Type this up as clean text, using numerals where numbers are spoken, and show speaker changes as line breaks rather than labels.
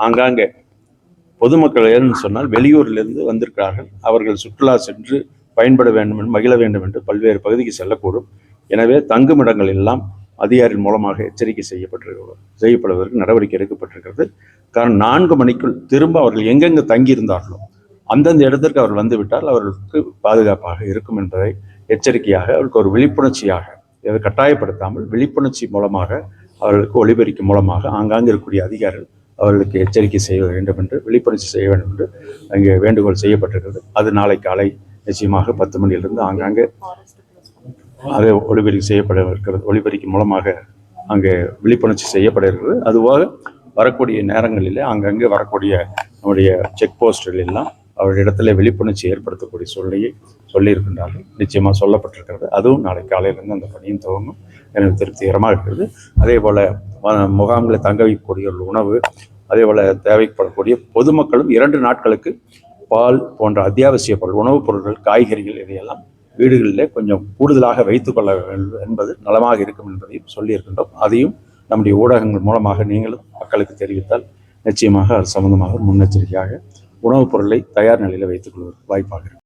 ஆங்காங்கே பொதுமக்கள் ஏன்னு சொன்னால் வெளியூரிலிருந்து வந்திருக்கிறார்கள். அவர்கள் சுற்றுலா சென்று பயன்பட வேண்டும் என்று, மகிழ வேண்டும் என்று பல்வேறு பகுதிக்கு செல்லக்கூடும். எனவே தங்குமிடங்கள் எல்லாம் அதிகாரிகள் மூலமாக எச்சரிக்கை செய்யப்படுவதற்கு நடவடிக்கை எடுக்கப்பட்டிருக்கிறது. காரணம் 4 மணிக்குள் திரும்ப அவர்கள் எங்கெங்கு தங்கியிருந்தார்களோ அந்தந்த இடத்திற்கு அவர்கள் வந்துவிட்டால் அவர்களுக்கு பாதுகாப்பாக இருக்கும் என்பதை எச்சரிக்கையாக, அவர்களுக்கு ஒரு விழிப்புணர்ச்சியாக, இதை கட்டாயப்படுத்தாமல் விழிப்புணர்ச்சி மூலமாக அவர்களுக்கு ஒளிபெருக்கி மூலமாக ஆங்காங்கு இருக்கக்கூடிய அதிகாரிகள் அவர்களுக்கு எச்சரிக்கை செய்ய வேண்டும் என்று, விழிப்புணர்ச்சி செய்ய வேண்டும் என்று அங்கே வேண்டுகோள் செய்யப்பட்டிருக்கிறது. அது நாளை காலை நிச்சயமாக 10 மணியிலிருந்து ஆங்காங்கே அதை ஒளிபெருக்கி செய்யப்பட இருக்கிறது. ஒளிபெருக்கி மூலமாக அங்கே விழிப்புணர்ச்சி செய்யப்பட இருக்கிறது. அதுவாக வரக்கூடிய நேரங்களிலே அங்கங்கே வரக்கூடிய நம்முடைய செக் போஸ்டுகள் எல்லாம் அவரிடத்துல விழிப்புணர்ச்சி ஏற்படுத்தக்கூடிய சூழ்நிலையை சொல்லியிருக்கின்றார்கள். நிச்சயமாக சொல்லப்பட்டிருக்கிறது. அதுவும் நாளை காலையிலிருந்து அந்த பணியும் துவங்கும். எனக்கு திருப்திகரமாக இருக்கிறது. அதே போல் முகாம்களை தங்க வைக்கக்கூடிய உணவு, அதே போல் தேவைப்படக்கூடிய பொதுமக்களும் 2 நாட்களுக்கு பால் போன்ற அத்தியாவசிய பொருள், உணவுப் பொருட்கள், காய்கறிகள் இதையெல்லாம் வீடுகளிலே கொஞ்சம் கூடுதலாக வைத்துக்கொள்ள வேண்டும் என்பது நலமாக இருக்கும் என்பதையும் சொல்லியிருக்கின்றோம். அதையும் நம்முடைய ஊடகங்கள் மூலமாக நீங்களும் மக்களுக்கு தெரிவித்தால் நிச்சயமாக அது சம்பந்தமாக முன்னெச்சரிக்கையாக உணவுப் பொருளை தயார் நிலையில் வைத்துக் கொள்வதற்கு வாய்ப்பாக இருக்கும்.